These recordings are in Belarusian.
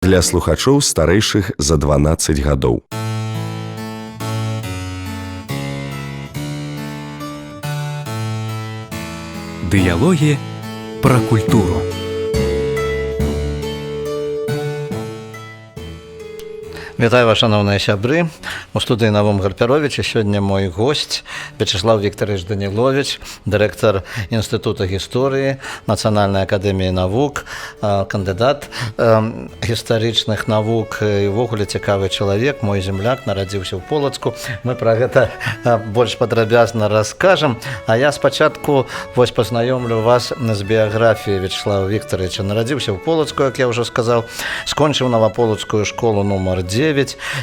Для слухачоў старэйшых за 12 гадоў. Дыялогі пра культуру. Вітаю вас, шановныя сябры. У студыі Навум Гарпяровіч. Сёння мой госць Вячеслав Викторович Данилович, дырэктар Інстытута гісторыі Нацыянальнай акадэміі навук, кандыдат гістарычных навук і ўвогуле цікавы чалавек, мой земляк, нарадзіўся ў Полацку. Мы пра гэта больш падрабязна раскажам. А я спачатку пазнаёмлю вас з біяграфіяй Вячеслава Викторовича. Нарадзіўся ў Полацку, як я ўжо сказаў, скончыў Новаполацкую школу нумар 9,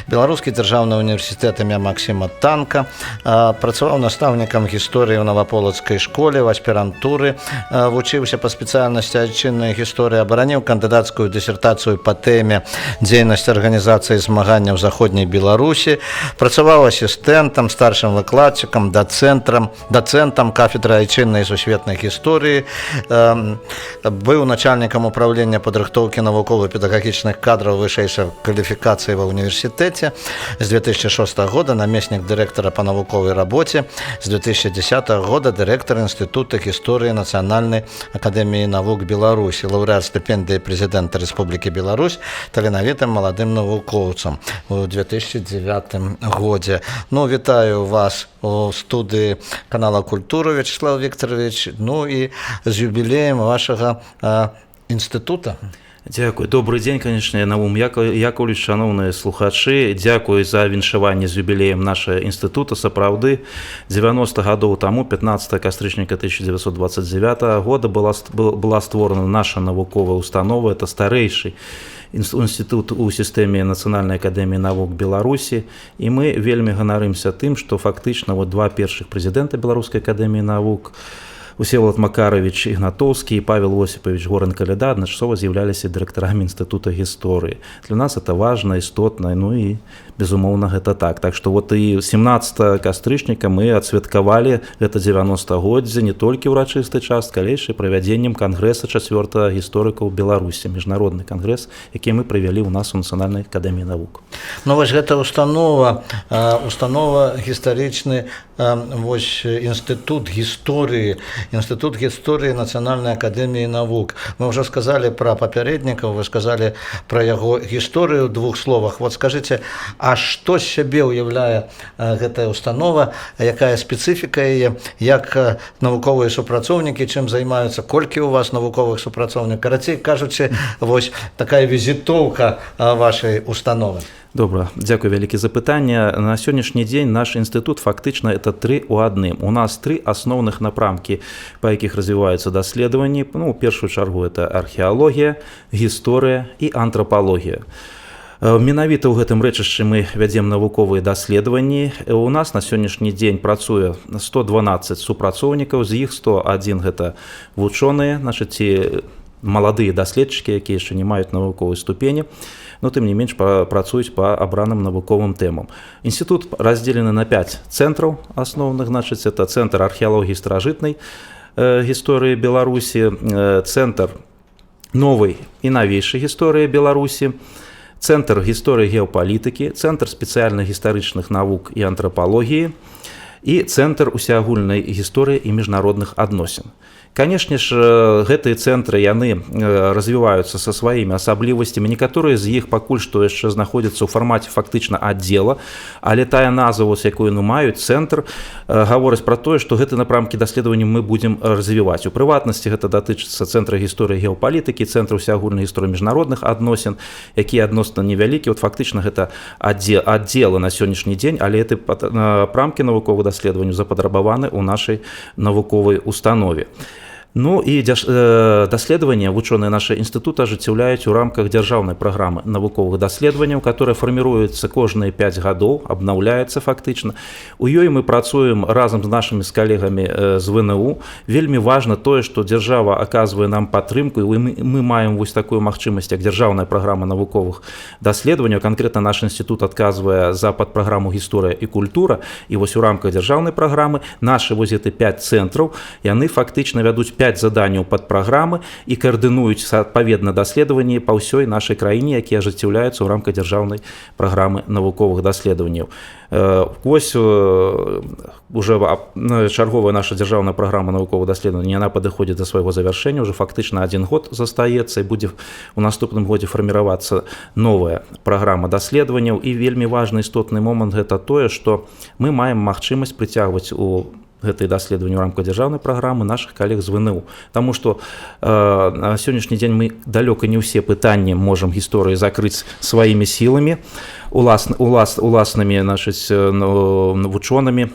Беларускі дзяржаўны універсітэт імя Максіма Танка, працаваў настаўнікам гісторыі ў Новаполацкай школе, в аспірантуры вучыўся па спецыяльнасці айчыннай гісторыі, абараніў кандыдацкую дысертацыю па тэме дзейнасць арганізацыі змаганняў заходняй Беларусі, працаваў асістэнтам, старшым выкладчыкам, дацэнтам кафедры айчыннай і сусветнай гісторыі, быў начальнікам управлення падрыхтоўкі навукова-педагагічных кадраў вышэйшай кваліфікацыі ва універсітэце з 2006 года, намеснік дырэктара па навуковай рабоце, з 2010 года дырэктар Інстытута гісторыі Нацыянальнай акадэміі навук Беларусі, лаўрэат стыпендыі прэзідэнта Рэспублікі Беларусь таленавітым маладым навукоўцам у 2009 годзе. Вітаю вас у студыі канала Культура, Вячеслав Викторович, і з юбілеем вашага інстытута. Дзякуй. Добрый дзень, канечне, Навум Яковлевич, шановныя слухачы. Дзякуй за віншаванне з юбілеем нашага інстытута. Сапраўды, 90 гадоў таму, 15 кастрычніка 1929 года была створана наша навуковая установа. Это старэйшы інстытут у сістэме Нацыянальнай акадэміі навук Беларусі. І мы вельмі ганарымся тым, што фактычна два першых прэзідэнта Беларускай акадэміі навук, Усеволод Макарович Ігнатоўскі і Павел Осипович Горан-Каляда адначасова з'яўляліся дырэктарамі Інстытута гісторыі. Для нас это важна, істотна, і безумоўна гэта так. Так што і 17 кастрычніка мы адсвяткавалі гэта 90-годдзе не толькі ўрачысты час, але яшчэ правядзеннем кангрэса 4-го гісторыкаў Беларусі, міжнародны кангрэс, які мы правялі ў нас у Нацыянальнай акадэміі навук. Вось гэта установа гістарычны, Інстытут гісторыі Нацыянальнай акадэміі навук. Мы ўжо сказалі пра папярэднікаў, вы сказалі пра яго гісторыю ў двух словах. Вот скажыце, а што з сябе ўяўляе гэтая установа, якая спецыфіка яе, як навуковыя супрацоўнікі, чым займаюцца, колькі у вас навуковых супрацоўнікаў? Карацей кажучы, вось такая візітоўка вашай установы. Добра, дзякуй вялікі за пытанне. На сённяшні дзень наш інстытут фактычна это 3 у адным. У нас 3 асноўных напрамкі, па якіх развіваюцца даследаванні. У першую чаргу это археалогія, гісторыя і антрапалогія. Менавіта ў гэтым рэчышчы мы вядзем навуковыя даследаванні. У нас на сённяшні дзень працуе 112 супрацоўнікаў, з іх 101 гэта вучоныя, ці маладыя даследчыкі, якія яшчэ не маюць навуковай ступені, но тым не менш працуюць па абраным навуковым тэмам. Інстытут раздзелены на 5 цэнтраў асноўных, это цэнтр археалогіі старажытнай гісторыі Беларусі, цэнтр новай і навейшай гісторыі Беларусі, цэнтр гісторыі геапалітыкі, цэнтр спецыяльных гістарычных навук і антрапалогіі і цэнтр усеагульнай гісторыі і міжнародных адносін. Канешне ж, гэтыя цэнтры, яны развіваюцца са сваімі асаблівасцямі. Некаторыя з іх пакуль што яшчэ знаходзяцца ў фармаце фактычна аддзела, але тая назва, якую маюць цэнтр, гаворыць пра тое, што гэты напрамкі даследавання мы будзем развіваць. У прыватнасці гэта датычыцца цэнтра гісторыі геапалітыкі, цэнтра ўсеагульнай гісторыі міжнародных адносін, якія адносна невялікі. Фактычна гэта аддзелы на сённяшні дзень, але гэты напрамкі навуковых даследаванняў запатрабаваны ў нашай навуковай установе. І даследаванні вучоныя нашага інстытута ажыццяўляюць у рамках дзяржаўнай праграмы навуковых даследаванняў, которая фарміруецца кожныя 5 гадоў, абнаўляецца фактычна. У ёй мы працуем разам з нашымі калегамі з ВНУ. Вельмі важна тое, што дзяржава аказвае нам падтрымку, і мы маем вось такую магчымасць, як дзяржаўная праграма навуковых даследаванняў. Канкрэтна наш інстытут адказвае за падпраграму гісторыя і культура, і вось у рамках дзяржаўнай праграмы нашы вось гэты 5 цэнтраў, яны фактычна вядуць 5 заданняў пад праграмы і каардынуюць адпаведна даследаванні па ўсёй нашай краіне, якія ажыццяўляюцца ў рамках дзяржаўнай праграмы навуковых даследаванняў. Вось уже чарговая наша дзяржаўная праграма навуковых даследаванняў, яна падыходзіць да свайго завяршэння, уже фактычна 1 год застаецца, і будзе у наступным годзе фарміравацца новая праграма даследаванняў. І вельмі важны істотны момант гэта тое, што мы маем магчымасць прыцягваць у гэтыя даследаванні ў рамках дзяржаўнай праграмы нашых калег з ВНУ. Таму што на сённяшні дзень мы далёка не ўсе пытанні можам гісторыі закрыць сваімі сіламі, уласнымі вучонымі.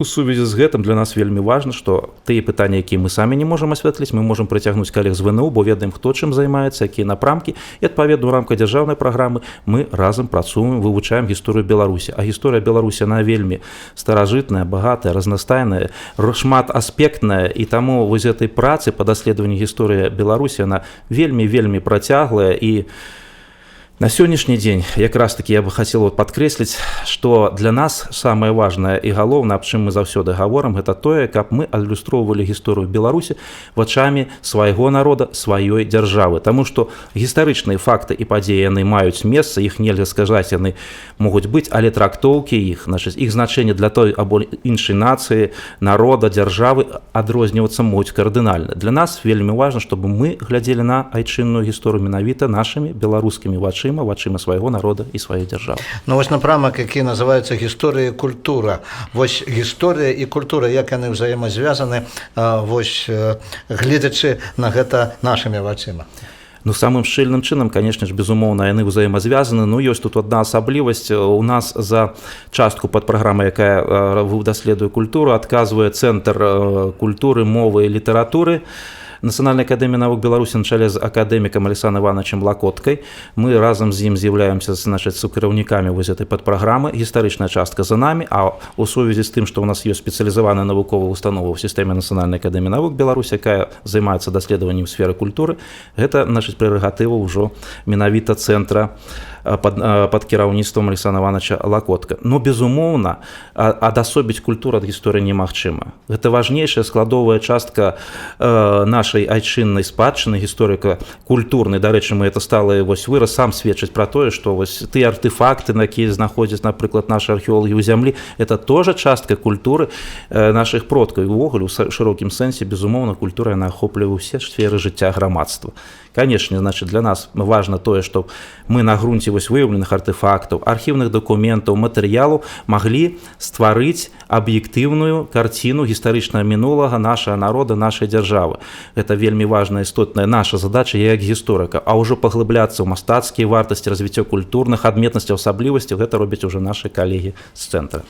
У сувязі з гэтым для нас вельмі важна, што тыя пытанні, якія мы самі не можам асвятліць, мы можам прыцягнуць калег з ВНУ, бо ведаем, хто чым займаецца, якія напрамкі, і адпаведна ў рамках дзяржаўнай праграмы мы разам працуем, вывучаем гісторыю Беларусі. А гісторыя Беларусі, она вельмі старажытная, багатая, разнастайная, шматаспектная, і таму вось гэтай працы па даследаванні гісторыі Беларусі, она вельмі працяглая. І на сённяшні дзень якраз таки я бы хацеў падкрэсліць, што для нас самае важнае і галоўнае, аб чым мы заўсёды гаворым, гэта тое, каб мы адлюстроўвалі гісторыю Беларусі вачамі свайго народа, сваёй дзяржавы. Таму што гістарычныя факты і падзеі яны маюць месца, іх нельга сказаць, яны могуць быць, але трактоўкі іх значэнне для той або іншай нацыі, народа, дзяржавы адрознівацца могуць кардынальна. Для нас вельмі важна, чтобы мы глядзелі на айчынную гісторыю менавіта нашымі беларускімі вачыма свайго народа і сваёй дзяржавы. Ну вось напрамак, які называецца гісторыя і культура. Вось гісторыя і культура, як яны ўзаемазвязаны, вось гледзячы на гэта нашымі вачыма. Ну, самым шчыльным чынам, конечно ж, безумоўна, яны ўзаемазвязаны. Ну, ёсць тут одна асаблівасць. У нас за частку падпраграмы, якая даследуе культуру, адказвае Цэнтр культуры, мовы і літаратуры Нацыянальнай акадэміі навук Беларусі на чале з акадэмікам Александром Івановичем Лакоткай. Мы разам з ім з'яўляемся сукіраўнікамі вось гэтай падпраграмы. Гістарычная частка за намі, а у сувязі з тым, што ў нас ёсць спецыялізаваная навуковая установа ў сістэме Нацыянальнай акадэміі навук Беларусі, якая займаецца даследаваннем сферы культуры, гэта прэрагатыва ўжо менавіта цэнтра пад кіраўніцтвам Александра Івановича Лакотка. Но, безумоўна, адасобіць культуру ад гісторыі немагчыма. Гэта важнейшая складовая частка нашай айчыннай спадчыны, гісторыка-культурнай. Дарэчы, мы это сталы выраз сам сведчыць пра тое, што тыя артефакты, на якія знаходзяць, напрыклад, нашы археолагі ў зямлі, это тоже частка культуры нашых продкаў. І ўвогуле, у шырокім сэнсе, безумоўна, культура яна ахоплівае ўсе сферы жыцця грамадства. Конечно, для нас важно тое, што мы на грунце выяўленых артефактаў, архіўных дакументаў, матэрыялаў маглі стварыць аб'ектыўную карціну гістарычнага мінулага нашага народа, нашай дзяржавы. Гэта вельмі важная, істотная наша задача як гісторыка. А ўжо паглыбляцца ў мастацкія вартасці, развіццё культурных адметнасцяў, асаблівасцяў, гэта робяць уже нашы калегі з цэнтра.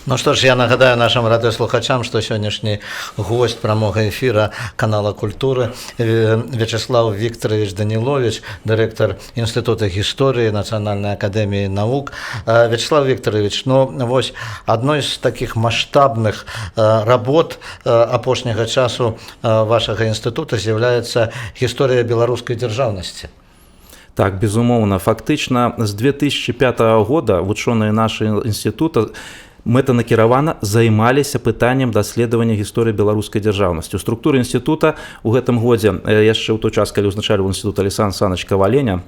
Ну што ж, я нагадаю нашим радыёслухачам, што сённяшні госць прамога эфіра канала Культуры Вячеслав Викторович Данилович, дырэктар Інстытута гісторыі Нацыянальнай акадэміі навук. Вячеслав Викторович, ну вось адной з такіх маштабных работ апошняга часу вашага інстытута з'яўляецца гісторыя беларускай дзяржаўнасці. Так, безумоўна, фактычна з 2005 года вучоныя нашага інстытута мэтанакіравана займаліся пытаннем даследавання гісторыі беларускай дзяржаўнасці. У структуры інстытута ў гэтым годзе, яшчэ ў той час, калі ўзначальваў інстытут Александр Александрович Каваленя,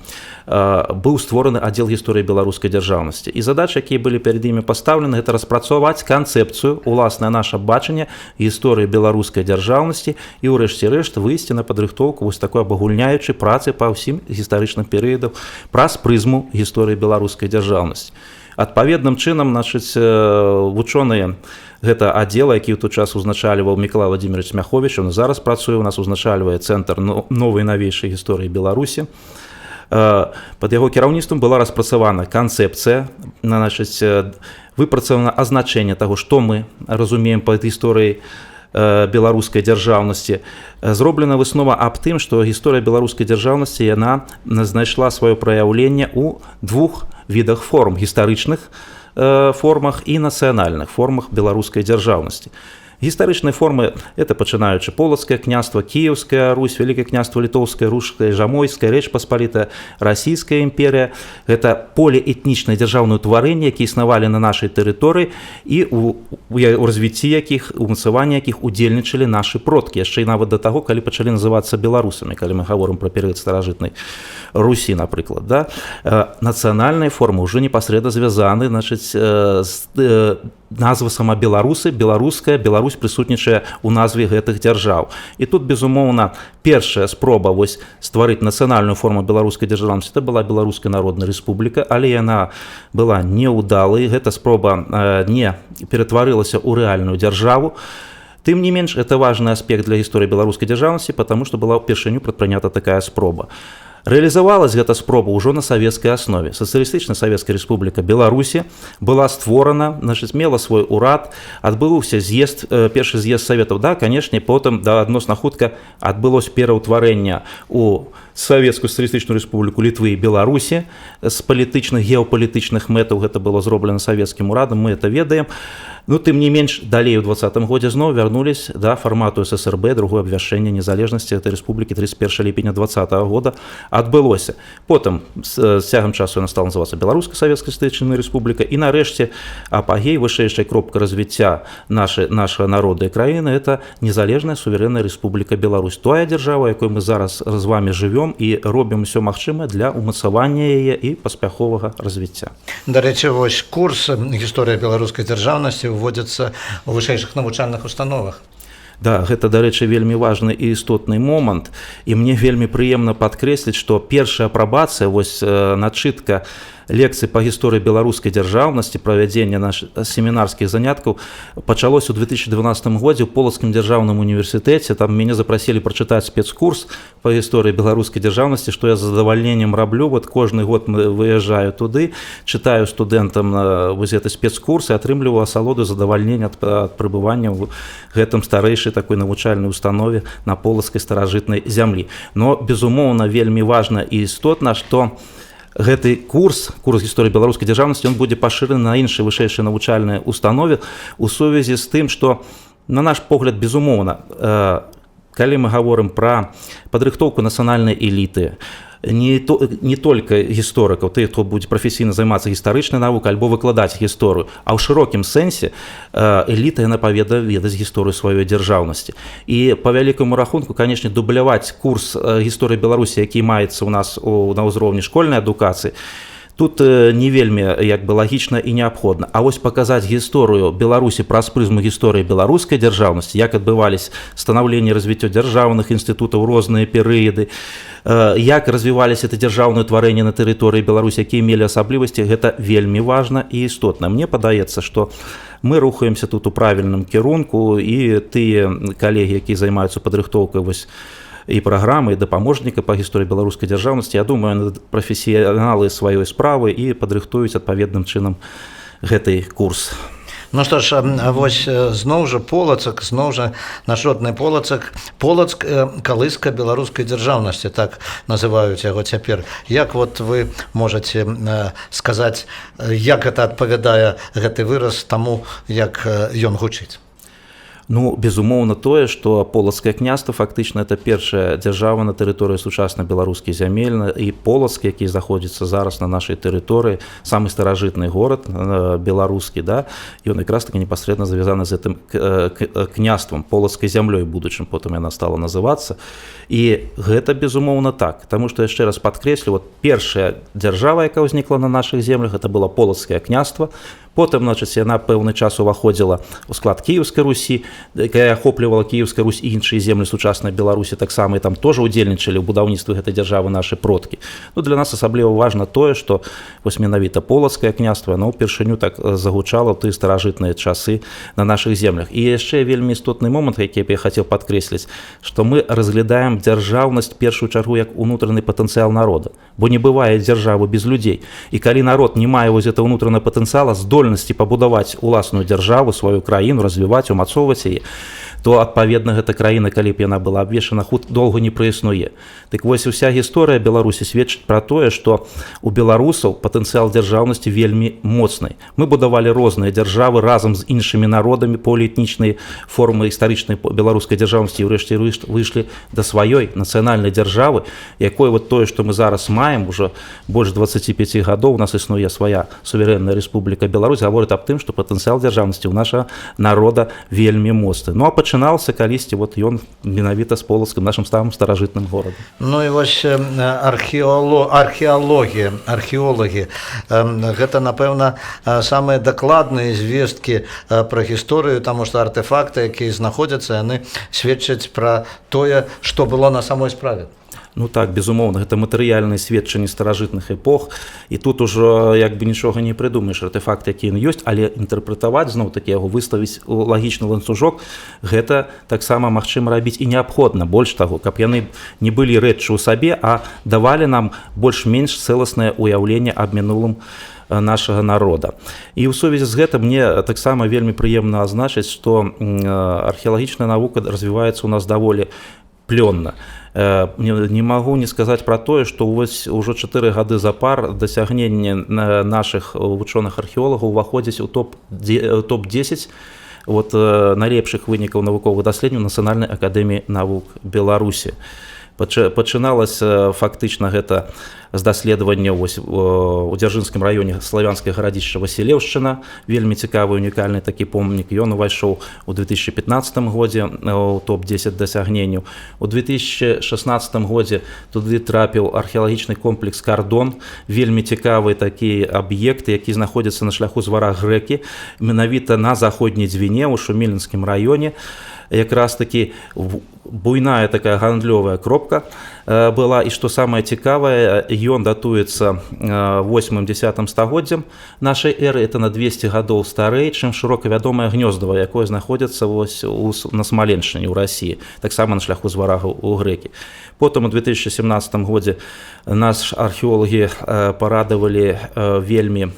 быў створаны аддзел гісторыі беларускай дзяржаўнасці. І задачы, якія былі перад імі пастаўлены, гэта распрацаваць канцэпцыю, уласнае наша бачанне гісторыі беларускай дзяржаўнасці і ўрэшце рэшт выйсці на падрыхтоўку вось такой абагульняючай працы па ўсім гістарычным перыядам праз прызму гісторыі беларускай дзяржаўнасці. Адпаведным чынам, вучоныя гэта аддзела, які ў той час узначальваў Мікалай Владимирович Мяховіч, он зараз працуе, у нас узначальвае Цэнтр новай навейшай гісторыі Беларусі. Пад яго кіраўніцтвам была распрацавана канцэпцыя, выпрацавана азначэнне таго, што мы разумеем пад гісторыяй беларускай дзяржаўнасці. Зроблена выснова аб тым, што гісторыя беларускай дзяржаўнасці яна знайшла сваё праяўленне ў двух відах форм: гістарычных формах і нацыянальных формах беларускай дзяржаўнасці. Гістарычныя формы это пачынаючы полацкае княства, Кіеўская Русь, Вялікае княства літоўскае, рускае, жамойская, Рэч Паспалітая, Расійская імперія. Гэта поліэтнічныя дзяржаўныя ўтварэнні, якія існавалі на нашай тэрыторыі і у развіцці якіх, умацаванні якіх удзельнічалі нашы продкі, яшчэ і нават да таго, калі пачалі называцца беларусамі, калі мы гаворым пра перыяд старажытнай Русі, напрыклад. Да? Нацыянальныя формы ўжо непасрэдна звязаны, значыць, назва сама беларусы, беларуская, Беларусь прысутнічае ў назве гэтых дзяржаў. І тут, безумоўна, першая спроба вось стварыць нацыянальную форму беларускай дзяржаўнасці, это была Беларуская Народная Рэспубліка, але яна была неўдалай, гэта спроба не ператварылася ў рэальную дзяржаву. Тым не менш, это важны аспект для гісторыі беларускай дзяржаўнасці, потому што была ўпершыню прадпрынята такая спроба. Рэалізавалась гэта спроба ўжо на савецкай аснове. Сацыялістычная Савецкая Рэспубліка Беларусі была створана, значыць, мела свой урад, адбыўся з'езд, першы з'езд саветаў, да, канешне, потым да адносна хутка адбылося пераўтварэнне ў Савецкую Сацыялістычную Рэспубліку Літвы і Беларусі з палітычных, геапалітычных мэтаў, гэта было зроблена савецкім урадам, мы это ведаем. Ну, тым не менш, далей у 2020 годзе зноў вярнулись да фармату ССРБ, другое абвяшчэнне незалежнасці гэтай рэспублікі 31 ліпеня 2020 года адбылося. Потым з цягам часу яна стала называцца Беларуская Савецкая Сацыялістычная Рэспубліка, і нарэшце апагей, вышэйшая кропка развіцця нашага народа і краіны — это незалежная суверэнная Рэспубліка Беларусь, тая дзяржава, якой мы зараз з вами жывём і робім усё магчымае для умацавання яе і паспяховага развіцця. Дарэчы, вось курс «Гісторыя беларускай дзяржаўнасці» уводзіцца ў вышэйшых навучальных установах. Да, гэта, дарэчы, вельмі важны і істотны момант, і мне вельмі прыемна падкрэсліць, што першая апрабацыя, вось начытка лекцый па гісторыі беларускай дзяржаўнасці, правядзення нашых семінарскіх заняткаў пачалось у 2012 годзе ў Полацкім дзяржаўным універсітэце. Там мяне запрасілі прачытаць спецкурс па гісторыі беларускай дзяржаўнасці, што я з задавальненнем раблю. Вот кожны год выязджаю туды, чытаю студэнтам вось гэты спецкурс і атрымліваю асалоду задавальнення ад прыбывання ў гэтым старэйшай такой навучальнай установе на полацкай старажытнай зямлі. Но, безумоўна, вельмі важна і істотна, што гэты курс гісторыі беларускай дзяржаўнасці, ён будзе пашыраны на іншыя вышэйшыя навучальныя установы у сувязі з тым, што, на наш погляд, безумоўна, калі мы гаворым пра падрыхтоўку нацыянальнай эліты, не толькі гісторыкаў, тых, хто будзе прафесійна займацца гістарычнай навукай альбо выкладаць гісторыю, а ў шырокім сэнсе эліта, яна паведае ведаць гісторыю сваёй дзяржаўнасці. І па вялікаму рахунку, канешне, дубляваць курс гісторыі Беларусі, які маецца ў нас на ўзроўні школьнай адукацыі, тут не вельмі як бы лагічна і неабходна. А вось паказаць гісторыю Беларусі праз прызму гісторыі беларускай дзяржаўнасці, як адбывались станаўленне і развіццё дзяржаўных інстытутаў розныя перыяды, як развіваліся это дзяржаўныя ўтварэнні на тэрыторыі Беларусі, якія мелі асаблівасці, гэта вельмі важна і істотна. Мне падаецца, што мы рухаемся тут у правільным кірунку, і тыя калегі, якія займаюцца падрыхтоўкай вось і праграмы, і дапаможніка па гісторыі беларускай дзяржаўнасці, я думаю, прафесіяналы сваёй справы і падрыхтуюць адпаведным чынам гэты курс. Ну што ж, вось зноў жа Полацак, зноў жа наш родны Полацак, Полацк калыска беларускай дзяржаўнасці, так называюць яго цяпер. Як вот вы можаце сказаць, як гэта адпавядае гэты выраз таму, як ён гучыць? Ну, безумоўна, тое, што Полацкае княства фактычна это першая дзяржава на тэрыторыі сучаснай беларускай зямель, і Полацк, які знаходзіцца зараз на нашай тэрыторыі, самы старажытны горад беларускі, да, ён якраз таки непасрэдна завязаны з гэтым княствам, Полацкай зямлёй будучым, потым яна стала называцца. І гэта безумоўна так, таму што яшчэ раз падкрэслю, вот першая дзяржава, якая ўзнікла на нашых землях, это было Полацкае княства. Потым, значыць, яна пэўны час уваходзіла ў склад Кіеўскай Русі, якая ахоплівала Кіеўская Русь і іншыя землі сучаснай Беларусі таксама, і там тоже удзельнічалі ў будаўніцтве гэтай дзяржавы нашы продкі. Ну, для нас асабліва важна тое, што вось менавіта Полацкае княства, оно ўпершыню так загучала ў тыя старажытныя часы на нашых землях. І яшчэ вельмі істотны момант, які б я хацеў падкрэсліць, што мы разглядаем дзяржаўнасць першую чаргу як унутраны патэнцыял народа, бо не бывае дзяржавы без людзей. І калі народ не мае вось гэта ўнутранага патэнцыяла, здольнасці пабудаваць уласную дзяржаву, сваю краіну, развіваць, умацоўваць яе, то адпаведна гэта краіна, калі б яна была абвешана, доўга не праіснуе. Так вось уся гісторыя Беларусі сведчыць пра тое, што у беларусаў патэнцыял дзяржаўнасці вельмі моцны. Мы будавалі розныя дзяржавы разам з іншымі народамі, поліэтнічнай формы гістарычнай беларускай дзяржаўнасці, і ўрэшце выйшлі да сваёй нацыянальнай дзяржавы, якой вот тое, што мы зараз маем, уже больш 25 гадоў, у нас існуе свая суверэнная рэспубліка Беларусь, гаворыць аб тым, што патэнцыял дзяржаўнасці ў нашага народа вельмі моцны. Ну а пачынаўся калісьці вот ён менавіта з Полацкам, нашым самым старажытным горадам. Ну і вось археолагі, гэта, напэўна, самыя дакладныя звесткі пра гісторыю, таму што артефакты, якія знаходзяцца, яны сведчаць пра тое, што было на самой справе. Ну так, безумоўна, гэта матэрыяльныя сведчанні старажытных эпох, і тут ужо як бы нічога не прыдумаеш, артефакт, які ён ёсць, але інтэрпрэтаваць, зноў-такі яго выставіць у лагічны ланцужок, гэта таксама магчыма рабіць і неабходна. Больш таго, каб яны не былі рэччу ў сабе, а давалі нам больш-менш цэласнае ўяўленне аб мінулым нашага народа. І ў сувязі з гэтым мне таксама вельмі прыемна азначыць, што археалагічная навука развіваецца ў нас даволі плённа. Не магу не сказаць пра тое, што ўжо 4 гады запар дасягненне нашых вучоных археолагаў уваходзяць у топ-10 найлепшых вынікаў навуковых даследаванняў Нацыянальнай акадэміі навук Беларусі. Пачыналася фактычна гэта з даследавання у Дзяржынскім раёне славянскае гарадзішча Васілеўшчына, вельмі цікавы унікальны такі помнік. Ён увайшоў у 2015 годзе у топ-10 дасягненняў. У 2016 годзе туды трапіў археалагічны комплекс Кардон, вельмі цікавы такі аб'ект, які знаходзіцца на шляху з вара Грэкі, менавіта на заходняй Дзвіне ў Шумілінскім раёне. Якраз такі буйная такая гандлёвая кропка была, і што самае цікавае, ён датуецца 8-10 стагоддзям нашай эры, это на 200 гадоў старэй, чым шырока вядомае Гнёздава, якое знаходзіцца на Смаленшчыне ў Расіі, таксама на шляху з варагаў у Грэкі. Потым у 2017 годзе нас археолагі парадавалі вельмі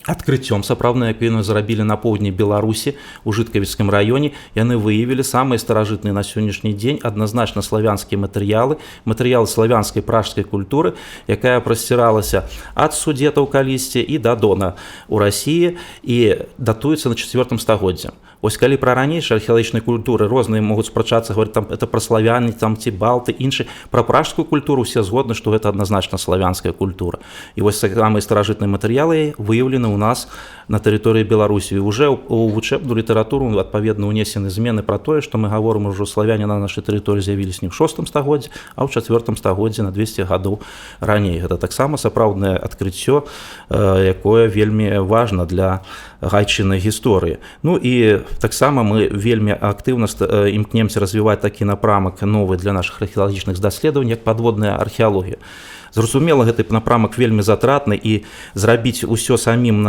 адкрыццём сапраўдна, як яны зрабілі на поўдні Беларусі у Жыткавіцкім раёне. Яны выявілі самыя старажытныя на сённяшні дзень адназначна славянскія матэрыялы славянскай пражскай культуры, якая прасціралася ад Судетаў калісьці і да Дона ў Расіі і датуецца на 4 стагоддзі. Вось калі пра ранейшыя археалагічныя культуры розныя могуць спрачацца, говорить, там это пра славяне, там ці балты, іншы, пра пражскую культуру все згодны, што гэта адназначна славянская культура. І вось самыя старажытныя матэрыялы выяўлены у нас на тэрыторыі Беларусі. І уже у вучэбную літаратуру адпаведна ўнесены змены пра тое, што мы гаворым, ужо славяне на нашай тэрыторыі з'явіліся не ў 6 стагоддзі, а ў 4 стагоддзі на 200 гадоў раней. Гэта таксама сапраўднае адкрыццё, якое вельмі важна для гайчыннай гісторыі. Ну і таксама мы вельмі актыўна імкнемся развіваць такі напрамак новы для нашых археалагічных даследаванняў, як падводная археалогія. Зразумела, гэты напрамак вельмі затратны, і зрабіць усё самім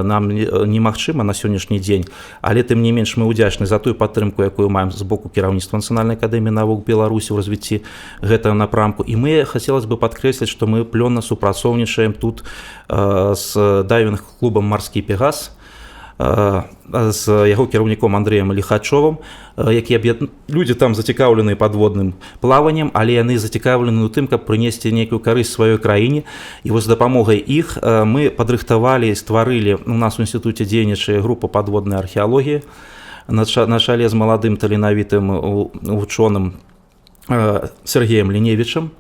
нам немагчыма на сённяшні дзень, але тым не менш мы ўдзячны за тую падтрымку, якую маем з боку кіраўніцтва Нацыянальнай акадэміі навук Беларусі ў развіцці гэтага напрамку. І мы хацелось бы падкрэсліць, што мы плённа супрацоўнічаем тут з дайвінг-клубам «Марскі Пегас», з яго кіраўніком Андрэем Ліхачовым, якія людзі там зацікаўлены падводным плаваннем, але яны зацікаўлены ў тым, каб прынесці нейкую карысць сваёй краіне. І вось з дапамогай іх мы падрыхтавалі і стварылі, у нас у інстытуце дзейнічае група падводнай археалогіі на чале з маладым таленавітым вучоным Сергеем Ліневічам,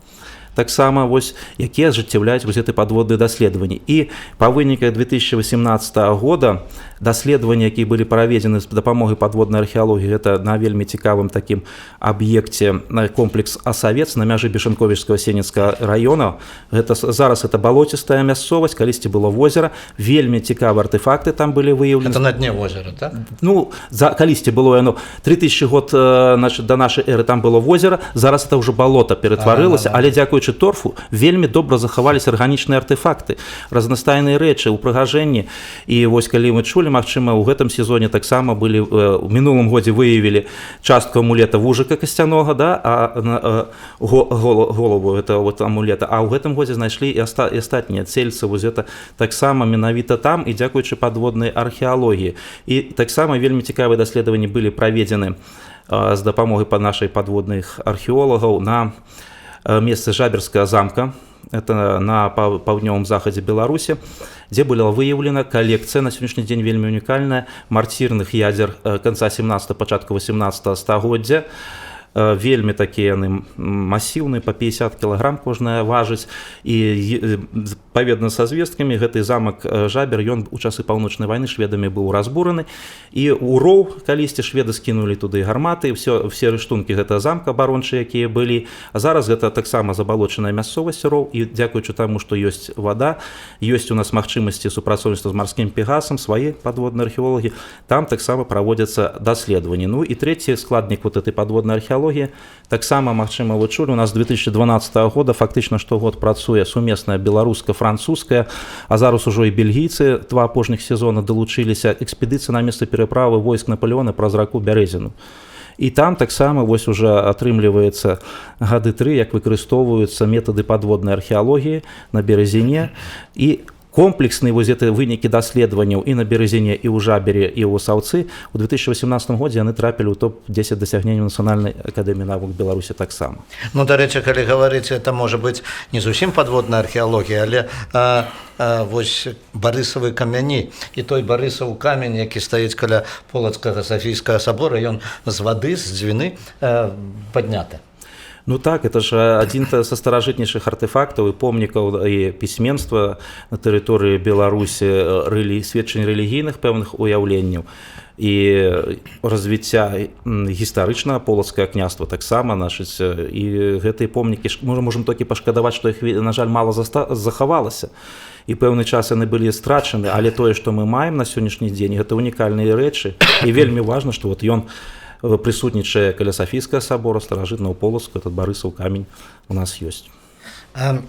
таксама вось, якія ажыццяўляюць вось гэты падводныя даследаванні. І па выніках 2018 года даследаванні, якія былі праведзены з дапамогай падводнай археалогіі, гэта на вельмі цікавым такім аб'екце комплекс Асавец на мяжы Бешанковічскага Сенецкага раёна. Зараз это балоцістая мясцовасць, калісьці было возера, вельмі цікавыя артефакты там былі выяўлены. Это на дне возера, так? Ну, калісьці было яно 3000 год да нашай эры там было возера, зараз это ўжо балота ператварылася, але дзякуючы торфу вельмі добра захаваліся арганічныя артефакты, разнастайныя рэчы, упрыгажэнні. І вось калі мы чулі, магчыма, у гэтым сезоне таксама былі, у мінулым годзе выявілі частку амулета вужыка касцянога, голову этого амулета, а ў гэтым годзе знайшлі і астатнія цельцы, вось гэта таксама менавіта там, і дзякуючы падводнай археалогіі. І таксама вельмі цікавыя даследаванні былі праведзены з дапамогай нашай падводных археолагаў на месцы Жаберскага замка, это на паўднёвым захадзе Беларусі, дзе была выяўлена калекцыя на сённяшні дзень вельмі унікальная марцірных ядзер канца 17 пачатку 18 стагоддзя. Вельмі такія яны масіўныя, па 50 кілаграм кожная важыць, і паведна са звесткамі гэты замак Жабер, ён у часы паўночнай вайны шведамі быў разбураны, і ў роў калісьці шведы скінулі туды гарматы, все рыштункі гэтага замка абарончыя, якія былі, а зараз гэта таксама забалочаная мясцовасць роў, і дзякуючы таму, што ёсць вада, ёсць у нас магчымасці супрацоўніцтва з марскім пегасам, свае падводныя археолагі, там таксама праводзяцца даследаванні. Ну і трэці складнік вот этой падводнай археологіі, таксама, магчыма, вы чулі, у нас 2012 года фактычна штогод працуе сумесная беларуска-французская, а зараз ужо і бельгійцы 2 апошніх сезона далучыліся, экспедыцыя на месца пераправы войск Наполеона праз раку Бярэзіну. І там таксама вось уже атрымліваецца гады 3, як выкарыстоўваюцца метады падводнай археалогіі на Березіне, і комплексныя вось гэты вынікі даследаванняў і на Березіне, і ў Жабере, і ў Саўцы у 2018 годзе яны трапілі ў топ-10 дасягненняў Нацыянальнай акадэміі навук Беларусі таксама. Ну, дарэчы, калі гаварыць, это можа быць не зусім падводная археалогія, але вось барысавы камяні, і той барысаў камень, які стаіць каля Полацкага Сафійскага сабора, ён з вады, з дзвіны падняты. Ну так, это ж один са старажытнейшых артефактаў і помнікаў і пісьменства на тэрыторыі Беларусі, сведчань рэлігійных пэўных уяўленняў і развіцця гістарычнага полацкага княства таксама, і гэтыя помнікі мы можам толькі пашкадаваць, што іх, на жаль, мала захавалася. І пэўны час яны былі страчаны, але тое, што мы маем на сённяшні дзень, гэта унікальныя рэчы, і вельмі важна, што вот ён прысутнічае каля Сафійскага сабора, старажытнага Полацка, этот барысаў камень у нас ёсць.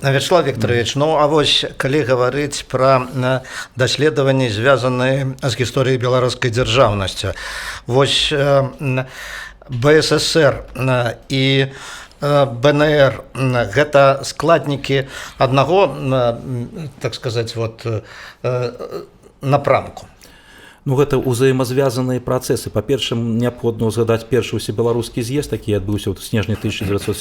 Вячеслав Викторович, ну а вось калі гаварыць пра даследаванні, звязаныя з гісторыяй беларускай дзяржаўнасці, вось БССР і БНР гэта складнікі аднаго, так сказаць, вот напрамку. Ну, гэта ўзаемазвязаныя працэсы. Па-першае, неабходна ўзгадаць першы ўсебеларускі з'езд, які адбыўся ў снежні 1917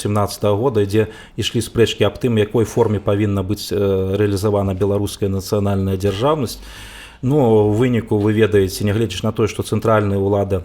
года, дзе ішлі спрэчкі аб тым, якой форме павінна быць рэалізавана беларуская нацыянальная дзяржаўнасць. Ну, у выніку, вы ведаеце, нягледзячы на тое, што цэнтральная ўлада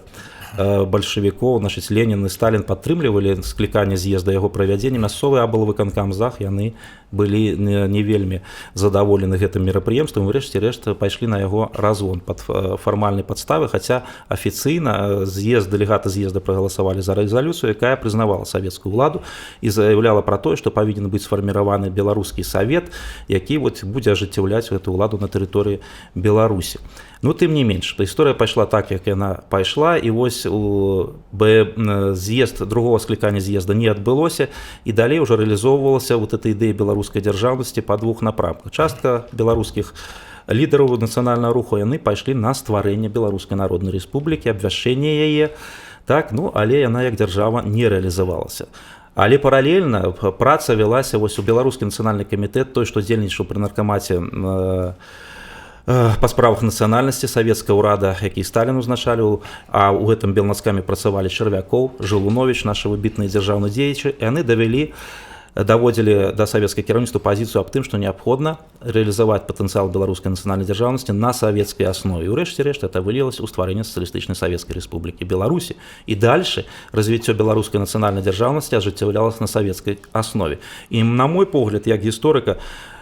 бальшавікоў, значыць, Ленін і Сталін падтрымлівалі скліканне з'езда, яго правядзення, мясцовы аблвыканкам ЗАГ, яны былі не вельмі задаволены гэтым мерапрыемствам, урэшце рэшт пайшлі на яго разгон пад фармальнай падставы, хаця афіцыйна дэлегаты з'езда прагаласавалі за рэзалюцыю, якая прызнавала савецкую ўладу і заяўляла пра тое, што павінен быць сфарміраваны беларускі савет, які будзе ажыццяўляць гэту ўладу на тэрыторыі Беларусі. Ну, тым не менш, гісторыя пайшла так, як яна пайшла, і вось з'езд другого склікання з'езда не адбылося, і далей уже рэалізоўвалася вот эта ідэя беларускай дзяржаўнасці па 2 напрамках. Частка беларускіх лідараў нацыянальнага руху, яны пайшлі на стварэнне Беларускай Народнай Рэспублікі, абвяшчэнне яе, так, ну, але яна як дзяржава не рэалізавалася. Але паралельна праца вялася вось у Беларускі нацыянальны камітэт, той, што дзейнічаў пры наркамаце па справах нацыянальнасці, савецкая ўрада, які Сталін узначаліў, а ў гэтым белнацкамі працавалі Чарвякоў, Жылунович, нашы выбітныя дзяржаўныя дзеячы, і яны даводзілі да савецкай кіраўніцтва пазіцыю аб тым, што неабходна рэалізаваць патэнцыял беларускай нацыянальнай дзяржаўнасці на савецкай аснове. І ўрэшце рэшт это вылілася ў стварэнне сацыялістычнай савецкай рэспублікі Беларусі. І дальше развіццё беларускай нацыянальнай дзяржаўнасці ажыццяўлялася на савецкай аснове. І на мой погляд, як гісторыка,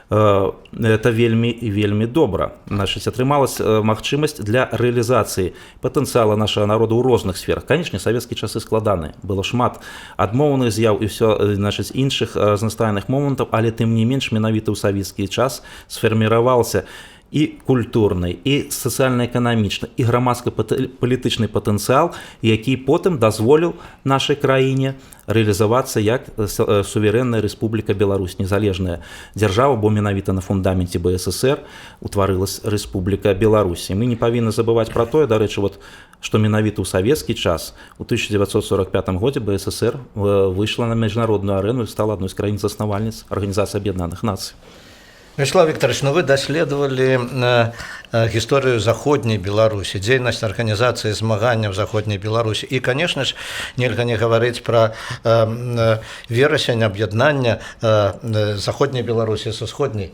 это вельмі добра. Значыць, атрымалася магчымасць для рэалізацыі патэнцыяла нашага народа ў розных сферах. Канечне, савецкія часы складаныя. Было шмат адмоўных з'яў і ўсё, значыць, іншых разнастайных момантаў, але тым не менш менавіта ў савецкі час сфарміраваўся і культурны, і сацыяльна-эканамічны, і грамадска-палітычны патэнцыял, які потым дазволіў нашай краіне рэалізавацца як суверэнная Рэспубліка Беларусь, незалежная дзяржава, бо менавіта на фундаменце БССР утварылась Рэспубліка Беларусь. І мы не павінны забываць пра тое, дарэчы, што менавіта ў савецкі час, у 1945 годзе БССР выйшла на міжнародную арэну і стала адной з краін-заснавальніц Арганізацыі Аб'яднаных Нацый. Вячеслав Викторович, ну вы даследовали гісторыю заходняй Беларусі, дзейнасць арганізацыі змагання ў заходняй Беларусі. І, конечно ж, нельга не гаварыць пра верасень аб'яднання заходняй Беларусі з усходняй.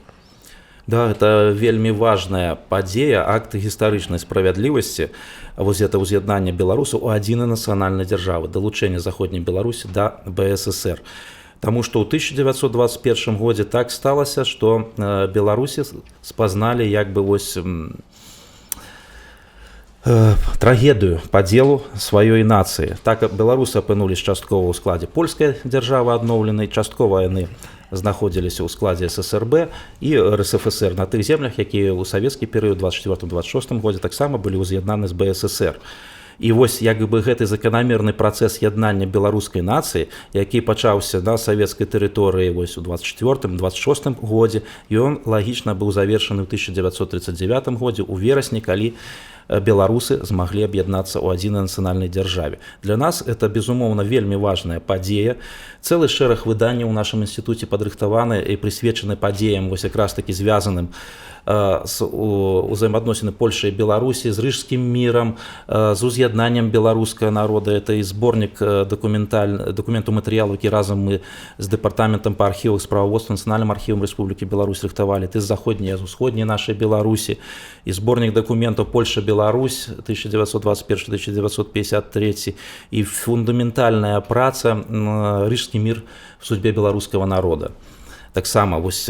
Да, это вельмі важная падзея, акт гістарычнай справядлівасці, вось это ўз'яднанне беларусаў у адзінай нацыянальнай дзяржавы, далучэнне заходняй Беларусі да БССР. Таму што ў 1921 годзе так сталася, што беларусы спазналі як бы вось трагедыю падзелу сваёй нацыі. Так беларусы апынулись часткова ў складзе польскай дзяржавы адноўленай, часткова яны знаходзіліся ў складзе ССРБ і РСФСР на тых землях, якія ў савецкі перыяд 24-26 годзе таксама былі ўз'яднаны з БССР. І вось як бы гэты заканамерны працэс яднання беларускай нацыі, які пачаўся на савецкай тэрыторыі вось у 24-26 годзе, ён лагічна быў завершаны ў 1939 годзе у верасні, калі беларусы змаглі аб'яднацца ў адзінай нацыянальнай дзяржаве. Для нас это, безумоўна, вельмі важная падзея. Цэлы шэраг выданняў у нашым інстытуце падрыхтаваны і прысвечаны падзеям вось якраз такі звязаным з узаемаадносіны Польши і Беларусі, з Рыжскім мірам, з уз'яднаннем беларускага народа. Это і зборнік дакументу матэрыялу, які разам мы з дэпартаментам па архівах справаводства Нацыянальным архівам Рэспублікі Беларусь рыхтавалі, ты з заходняй, з усходняй нашай Беларусі, і зборнік дакументаў Польша-Беларусь 1921-1953, і фундаментальная праца «Рыжскі мір в судьбе беларускага народа». Таксама вось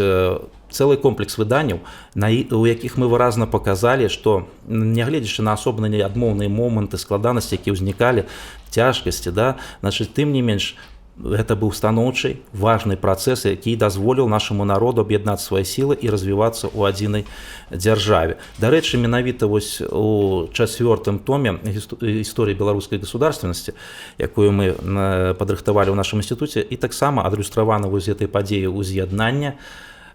цэлы комплекс выданняў, у якіх мы выразна паказалі, што нягледзячы на асобныя адмоўныя моманты, складанасці, якія ўзнікалі, цяжкасці, да, значыць, тым не менш, гэта быў станоўчы, важны працэс, які дазволіў нашаму народу аб'яднаць свае сілы і развівацца ў адзінай дзяржаве. Дарэчы, менавіта вось у 4-м томе гісторыі беларускай государственнасці, якую мы падрыхтавалі ў нашым інстытуце, і таксама адлюстравана вось гэтай падзеі ўз'яднання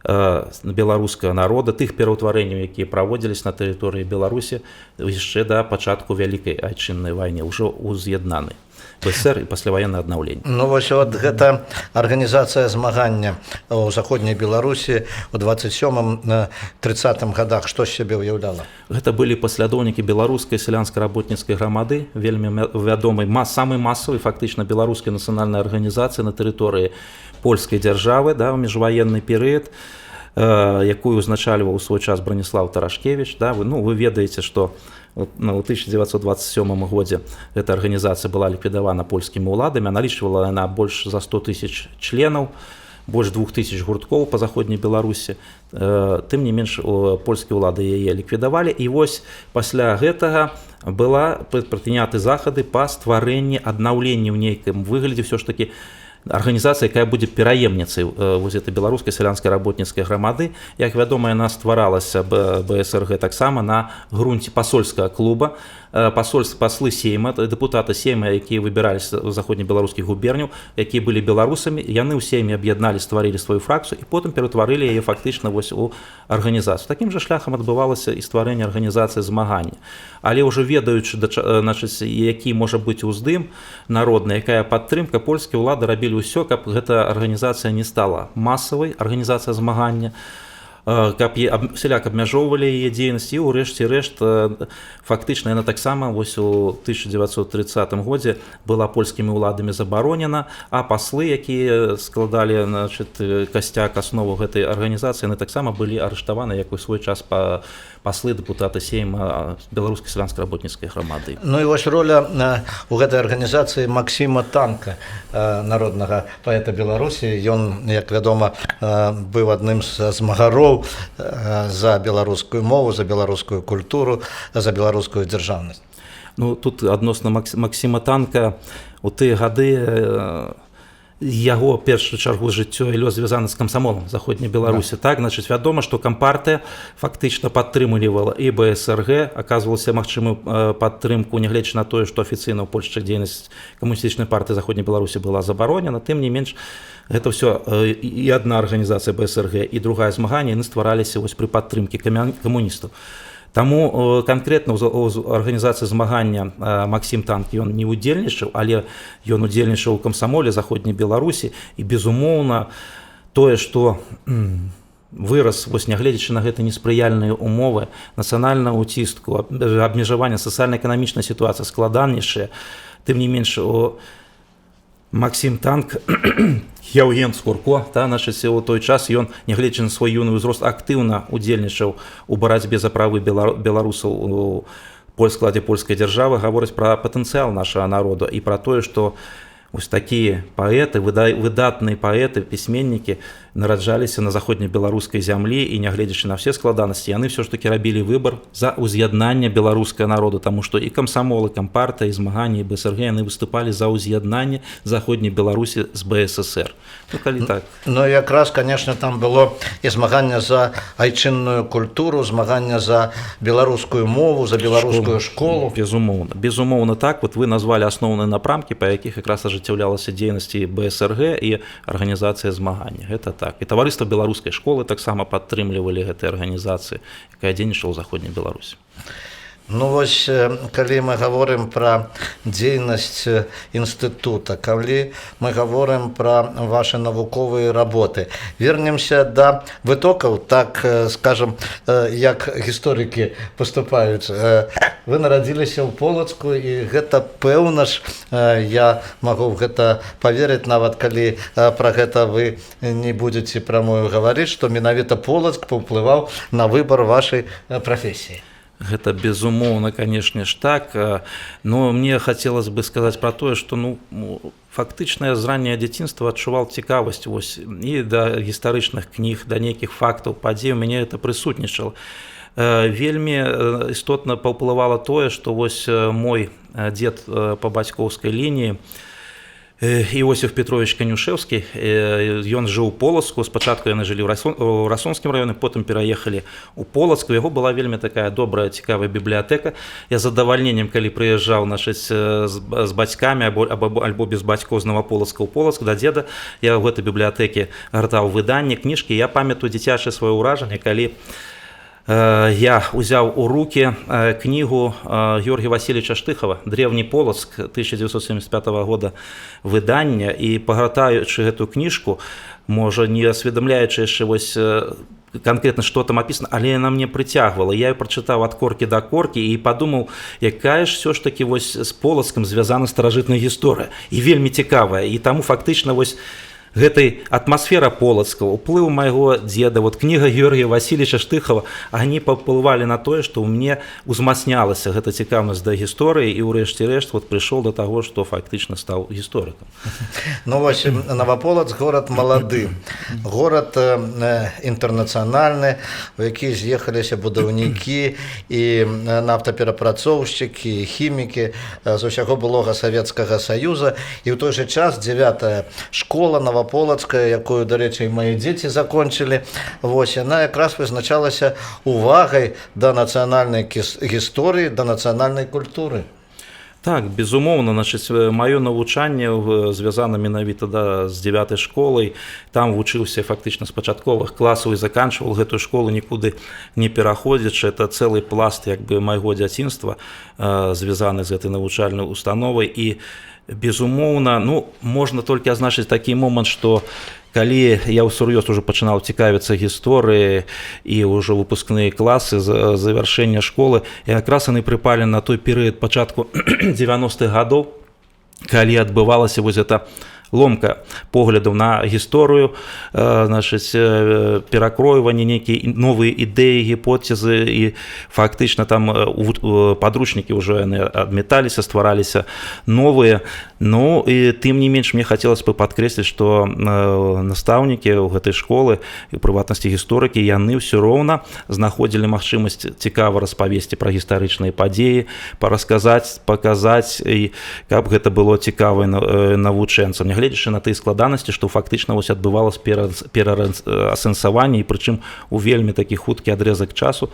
беларускага народа, тых пераўтварэнняў, якія праводзіліся на тэрыторыі Беларусі яшчэ да пачатку Вялікай Айчыннай вайны, ўжо ўз'яднаны БСР і пасляваеннае аднаўленне. Ну вось от гэта арганізацыя змагання ў заходняй Беларусі ў 27-30 годах, што з сябе ўяўляла? Гэта былі паслядоўнікі беларускай сялянска-работніцкай грамады, вельмі вядомай, самай масавай фактычна беларускай нацыянальнай арганізацыі на тэрыторыі польскай дзяржавы, да, ў міжваенны перыяд, якую узначальваў у свой час Браніслав Тарашкевіч. Да, вы ведаеце, што ў 1927 годзе эта арганізацыя была ліквідавана польскімі ўладамі, налічвала яна больш за 100 000 членаў, больш 2000 гурткоў па заходняй Беларусі. Тым не менш, польскія ўлады яе ліквідавалі, і вось пасля гэтага была прыняты захады па стварэнні аднаўлення ў нейкім выглядзе ўсё ж такі арганізацыя, якая будзе пераемніцай вось этой беларускай сялянскай работніцкай грамады. Як вядома, яна стваралася БСРГ таксама на грунце пасольскага клуба. Паслы сейма, дэпутаты сейма, якія выбіраліся ў заходнебеларускіх губерняў, якія былі беларусамі, яны ў сейме аб'ядналі, стварылі сваю фракцыю і потым ператварылі яе фактычна вось у арганізацыю. Такім жа шляхам адбывалася і стварэнне арганізацыі змагання. Але ўжо ведаючы, які можа быць уздым народны, якая падтрымка, польскія ўлады рабілі ўсё, каб гэта арганізацыя не стала масавай, арганізацыя змагання, каб сяляк абмяжоўвалі яе дзейнасць, і ўрэшце рэшт фактычна яна таксама вось у 1930 годзе была польскімі ўладамі забаронена, а паслы, якія складалі касцяк, аснову гэтай арганізацыі, яны таксама былі арыштаваны, як у свой час паслы дэпутаты сейма беларускай сялянскай работніцкай грамады. Ну і вось роля у гэтай арганізацыі Максіма Танка, народнага паэта Беларусі. Ён, як вядома, быў адным з змагароў за беларускую мову, за беларускую культуру, за беларускую дзяржаўнасць. Ну, тут адносна Максіма Танка у тыя гады яго першую чаргу жыццё і лёс звязаны з камсамолам заходняй Беларусі. Так, значыць, вядома, што кампартыя фактычна падтрымлівала і БСРГ, аказвалася магчымую падтрымку, нягледзячы на тое, што афіцыйна ў Польшчы дзейнасць камуністычнай партыі заходняй Беларусі была забаронена. Тым не менш, гэта ўсё і адна арганізацыя БСРГ, і другая змагання, яны ствараліся вось пры падтрымке камуністаў. Таму канкрэтна ў арганізацыі змагання Максім Танк ён не ўдзельнічаў, але ён удзельнічаў у камсамоле заходняй Беларусі, і безумоўна тое, што вырас, вось нягледзячы на гэта неспрыяльныя умовы, нацыянальную ўціску, абмежавання сацыяльна-эканамічнай сітуацыі складанейшая, тым не менш Максім Танк, Яўген Скурко, у той час ён, нягледзячы на свой юны ўзрост, актыўна удзельнічаў у барацьбе за правы беларусаў у складзе польскай дзяржавы, гаворыць пра патэнцыял нашага народа і пра тое, што вось такія паэты, выдатныя паэты, пісьменнікі нараджаліся на заходнебеларускай зямлі і, нягледзячы на ўсе складанасці, яны ўсё ж такі рабілі выбар за ўз'яднанне беларускага народу, таму што і камсамол, і кампартыя, і змаганні, і БСРГ, яны выступалі за ўз'яднанне заходняй Беларусі з БССР. Ну, калі так. Ну, якраз, конечно, там было і змаганне за айчынную культуру, змаганне за беларускую мову, за беларускую школу. Безумоўна. Безумоўна так. Вот вы назвалі асноўныя напрамкі, па якіх якраз ажыццяўлялася дзейнасць і БСРГ і арганізацыя змагання. Гэта так. І таварыства беларускай школы таксама падтрымлівалі гэтыя арганізацыі, якая дзейнічала ў заходняй Беларусі. Ну вось, калі мы гаворым пра дзейнасць інстытута, калі мы гаворым пра вашы навуковыя работы, вернемся да вытокаў, так скажам, як гісторыкі паступаюць. Вы нарадзіліся ў Полацку, і гэта пэўна ж, я магу ў гэта паверыць, нават калі пра гэта вы не будзеце прамую гаварыць, што менавіта Полацк паўплываў на выбар вашай прафесіі. Гэта безумоўна, канешне ж так, но мне хацелось бы сказаць пра тое, што фактычна я з ранняга дзяцінства адчуваў цікавасць і да гістарычных кніг, да нейкіх фактаў, падзей, у мяне гэта прысутнічала. Вельмі істотна паўплывала тое, што мой дзед па бацькоўскай лініі, Іосиф Петрович Канюшевскі, ён жыў у Полацку, спачатку яны жылі ў Расонскім раёне, потым пераехалі ў Полацку, у яго была вельмі такая добрая, цікавая бібліятэка. Я з задавальненнем, калі прыязджаў з бацькамі альбо без бацькоў з Новаполацка ў Полацк да дзеда, я ў гэтай бібліятэкі гартаў выданні, кніжкі, я памятаю дзіцячае сваё ўражанне, калі я узяў у руки книгу Георгия Васильевича Штыхова «Древний Полоцк» 1975 года выдання, і пагартаючы гэту кніжку, можа не асведамляючы яшчэ конкретно, что там описано, але яна мне прыцягвала. Я ее прочитаў ад коркі да коркі і падумаў, якая ж все ж таки з Полацкам звязана старажытная гісторыя, і вельмі цікавая, і таму фактычна гэтай атмасфера Полацка, уплыў майго дзеда, кніга Георгія Васильевича Штыхова, они паўплывалі на тое, што ў мне узмацнялася гэта цікаўнасць да гісторыі, і ўрэшце рэшт прыйшоў да таго, што фактычна стаў гісторыкам. Ну вось, Новаполацк горад малады, горад інтэрнацыянальны, у які з'ехаліся будаўнікі і нафтаперапрацоўшчыкі, хімікі з усяго былога Савецкага Саюза, і ў той жа час 9-я школа Новаполацкая, якую, дарэчы, мае дзеці закончылі, яна якраз вызначалася увагай да нацыянальнай гісторыі, да нацыянальнай культуры. Так, безумоўна, маё навучанне звязана менавіта з 9-й школай. Там вучыўся фактычна з пачатковых класаў і заканчваў гэтую школу, нікуды не пераходзячы. Это цэлы пласт майго дзяцінства, звязаны з гэтай навучальнай установай. І безумоўна, можна толькі азначыць такі момант, што калі я ўсур'ёз уже пачынаў цікавіцца гісторыяй і ўжо выпускныя класы завяршэння школы, якраз яны прыпалі на той перыяд пачатку 90-х гадоў, калі адбывалася гэта ломка поглядаў на гісторыю, перакройванне, нейкія новыя ідэі, гіпотэзы, і фактычна там падручнікі ўжо яны адметаліся, ствараліся новыя. Ну і тым не менш мне хацелася бы падкрэсліць, што настаўнікі ў гэтай школы, і ў прыватнасці гісторыкі, яны ўсё роўна знаходзілі магчымасць цікава распавесці пра гістарычныя падзеі, парасказаць, паказаць, і каб гэта было цікава навучэнцам, нягледзячы на тыя складанасці, што фактычна адбывалася пераасэнсаванне, і прычым у вельмі такі хуткі адрэзак часу,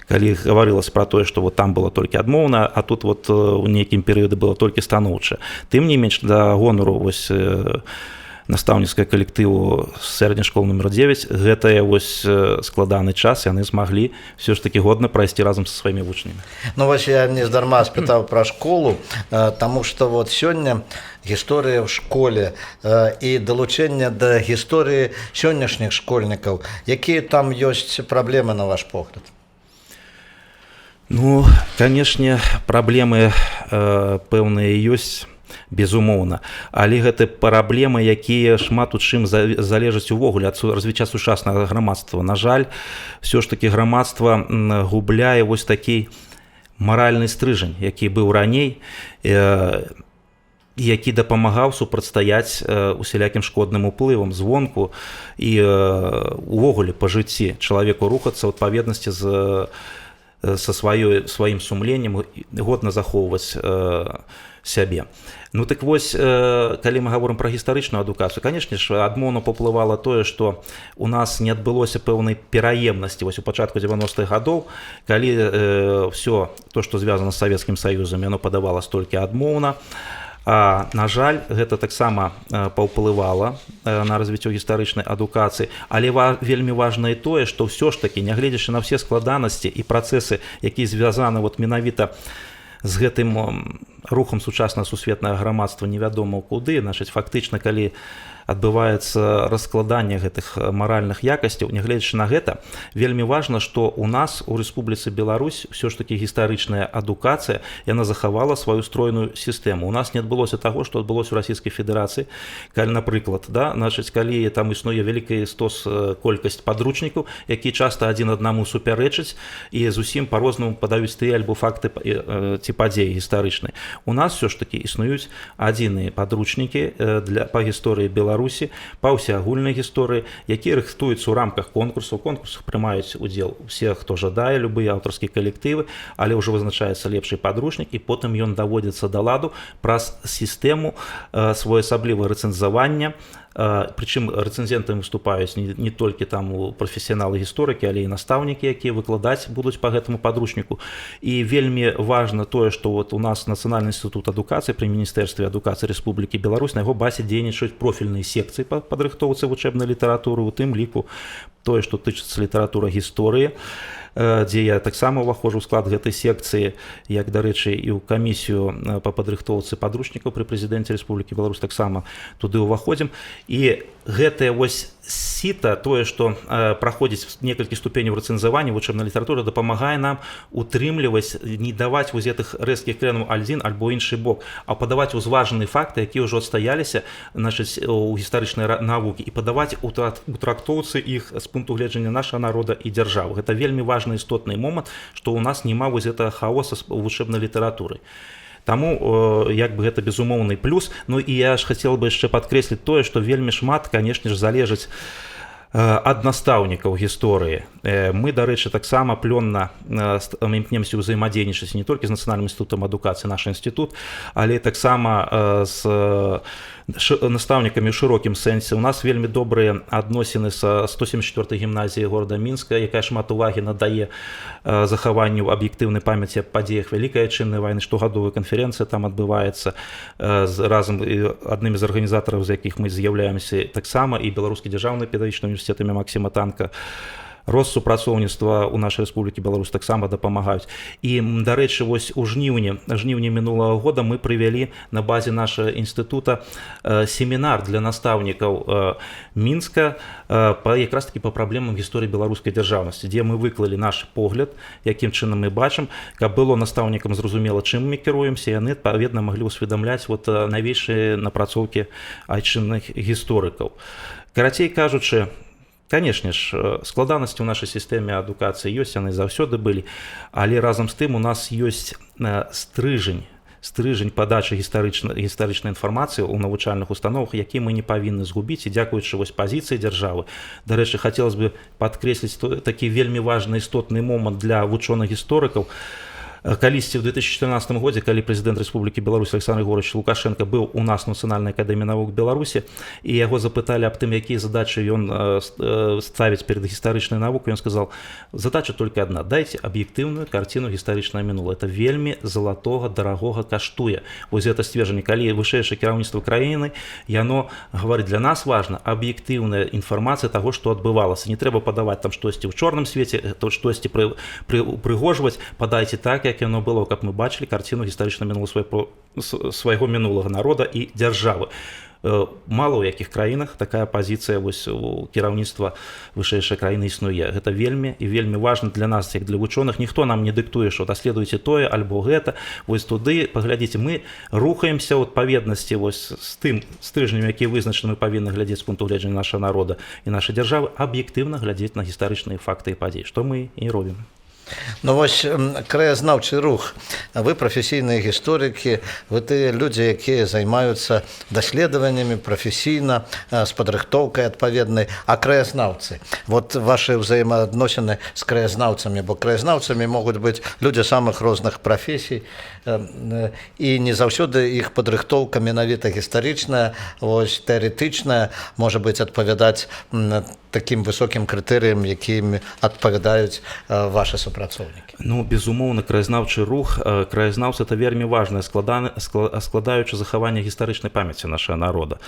калі гаварылася пра тое, што там было толькі адмоўна, а тут у нейкім перыяды было толькі станоўча. Тым не менш, да гонару настаўніцкага калектыву сярэдняй школы номер 9 гэтая вось складаны час яны змаглі все ж таки годна прайсці разам са сваімі вучнямі. Ну вось я нездарма спытаў пра школу, таму што вот сёння гісторыя ў школе і далучэнне да гісторыі сённяшніх школьнікаў. Якія там ёсць праблемы, на ваш погляд? Ну, канешне, праблемы пэўныя ёсць, безумоўна, але гэта праблемы, якія шмат у чым залежаць увогуле ад развіцця сучаснага грамадства. На жаль, все ж таки грамадства губляе вось такі маральны стрыжань, які быў раней, які дапамагаў супрацьстаяць усялякім шкодным уплывам звонку і увогуле па жыцці чалавеку рухацца ў адпаведнасці са сваім сумленнем, годна захоўваць сябе. Ну так вось, калі мы гаворым пра гістарычную адукацыю, канешне ж, адмоўна паўплывала тое, што у нас не адбылося пэўнай пераемнасці вось у пачатку 90-х гадоў, калі все то, што звязана з Савецкім Саюзам, яно падавалася толькі адмоўна. А, на жаль, гэта таксама паўплывала на развіццё гістарычнай адукацыі, але вельмі важна і тое, што ўсё ж такі, нягледзячы на ўсе складанасці і працэсы, якія звязаны вот менавіта з гэтым рухам сучаснага сусветнага грамадства невядома куды, значыць, фактычна, калі адбываецца раскладанне гэтых маральных якасцяў, нягледзячы на гэта, вельмі важна, што у нас у Рэспубліцы Беларусь ўсё ж такі гістарычная адукацыя, яна захавала сваю стройную сістэму. У нас не адбылося таго, што адбылося ў Расійскай Федэрацыі, калі, напрыклад, да, значыць, калі там існуе вялікая колькасць падручнікаў, які часта адзін аднаму супярэчаць і зусім па-рознаму падаюць тыя альбо факты ці падзеі гістарычнай. У нас все ж такі існуюць адзіныя падручнікі па гісторыі Беларусі, па ўсеагульнай гісторыі, якія рыхтуюцца ў рамках конкурсаў. У конкурсах прымаюць удзел усе, хто жадае, любыя аўтарскія калектывы, але ўжо вызначаецца лепшы падручнік, і потым ён даводзіцца да ладу праз сістэму своеасаблівага рэцэнзавання. Прычым рэцэнзентамі выступаюць не толькі там прафесіяналы-гісторыкі, але і настаўнікі, якія выкладаць будуць па гэтаму падручніку. І вельмі важна тое, што вот у нас Нацыянальны інстытут адукацыі пры Міністэрстве адукацыі Рэспублікі Беларусь, на яго базе дзейнічаюць профільныя секцыі па падрыхтоўцы вучэбнай літаратуры, у тым ліку тое, што тычыцца літаратура гісторыі, дзе я таксама ўваходжу ў склад гэтай секцыі, як, дарэчы, і ў камісію па падрыхтоўцы падручнікаў пры прэзідэнце Рэспублікі Беларусь таксама туды ўваходзім. І гэтае вось сіта, тое, што праходзіць некалькі ступеняў рэцэнзавання вучэбнай літаратуры, дапамагае нам утрымліваць, не даваць вось гэтых рэзкіх крэнаў адзін альбо іншы бок, а падаваць узважаныя факты, якія ўжо адстаяліся, значыць, у гістарычнай навукі, і падаваць у трактоўцы іх з пункту гледжання нашага народа і дзяржавы. Гэта вельмі важны істотны момант, што ў нас няма вось гэтага хаоса у вучэбнай літаратуры. Таму як бы гэта безумоўны плюс. Ну і я ж хацеў бы яшчэ падкрэсліць тое, што вельмі шмат, канешне ж, залежыць ад настаўнікаў гісторыі. Мы, дарэчы, таксама плённа імкнемся ўзаемадзейнічаць не толькі з Нацыянальным інстытутам адукацыі, наш інстытут, але таксама з настаўнікамі ў шырокім сэнсе. У нас вельмі добрыя адносіны са 174-й гімназіяй горада Мінска, якая шмат увагі надае захаванню аб'ектыўнай памяці аб падзеях Вялікай Адчыннай вайны. Штогадовая канферэнцыя там адбываецца разам аднымі з арганізатараў, з якіх мы з'яўляемся таксама, і Беларускі дзяржаўны педагагічны універсітэт імя Максіма Танка. Россупрацоўніцтва ў нашай Рэспублікі Беларусь таксама дапамагаюць. І, дарэчы, вось у жніўні мінулага года мы прывялі на базе нашага інстытута семінар для настаўнікаў Мінска якраз такі па праблемам гісторыі беларускай дзяржаўнасці, дзе мы выклалі наш погляд, якім чынам мы бачым, каб было настаўнікам зразумела, чым мы кіруемся, яны адпаведна маглі ўсведамляць вот навейшыя напрацоўкі айчынных гісторыкаў. Карацей кажучы, канешне ж, складанасці ў нашай сістэме адукацыі ёсць, яны заўсёды былі, але разам з тым у нас ёсць стрыжань падачы гістарычнай інфармацыі ў навучальных установах, які мы не павінны згубіць, і дзякуючы вось пазіцыі дзяржавы. Дарэчы, хацелось бы падкрэсліць такі вельмі важны істотны момант для вучоных гісторыкаў. Калісьці ў 2014 годзе, калі прэзідэнт Рэспублікі Беларусь Александр Григорьевич Лукашенко быў у нас у Нацыянальнай акадэміі навук Беларусі, і яго запыталі аб тым, якія задачы ён ставіць перед гістарычнай навукай, ён сказал: задача только одна, дайте аб'ектыўную карціну гістарычнага мінула. Это вельмі залатога, дарагога каштуе. Вось гэта сцверджанне, калі вышэйшае кіраўніцтва краіны, яно гаворыць, для нас важна аб'ектыўная інфармацыя таго, што адбывалася. Не трэба падаваць там штосьці ў чорным свеце, то штосьці прыгожваць, падайце так, як яно было, каб мы бачылі карціну гістарычнага мінула свайго мінулага народа і дзяржавы. Мало ў якіх краінах такая пазіцыя вось у кіраўніцтва вышэйшай краіны існуе. Гэта вельмі і вельмі важна для нас, як для вучоных. Ніхто нам не дыктуе, што даследуйце тое альбо гэта. Вось туды, паглядзіце, мы рухаемся ў адпаведнасці вось з тым стрыжнем, які вызначаны, мы павінны глядзець з пункту гледжання нашага народа і нашай дзяржавы, аб'ектыўна глядзець на гістарычныя факты і падзеі, што мы і робім. Ну вось краязнаўчы рух, вы прафесійныя гісторыкі, вы тыя людзі, якія займаюцца даследаваннямі прафесійна, з падрыхтоўкай адпаведнай, а краязнаўцы, вот вашы ўзаемаадносіны з краязнаўцамі, бо краязнаўцамі могуць быць людзі самых розных прафесій, і не заўсёды іх падрыхтоўка менавіта гістарычная, вось тэарэтычная, можа быць адпавядаць такім высокім крытэрыям, якімі адпавядаюць вашы супрацоўнікі. Ну, безумоўна, краязнаўчы рух, краязнаўца — это вельмі важная складаючая захавання гістарычнай памяці нашага народа.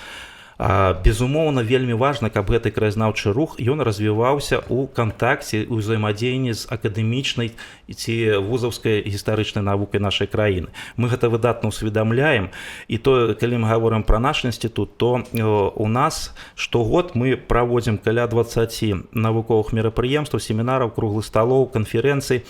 Безумоўна, вельмі важна, каб гэты краязнаўчы рух ён развіваўся ў кантакце, у ўзаемадзеянні з акадэмічнай ці вузаўскай гістарычнай навукай нашай краіны. Мы гэта выдатна ўсведамляем, і то, калі мы гаворым пра наш інстытут, то у нас штогод мы праводзім каля 20 навуковых мерапрыемстваў, семінараў, круглых сталоў, канферэнцый,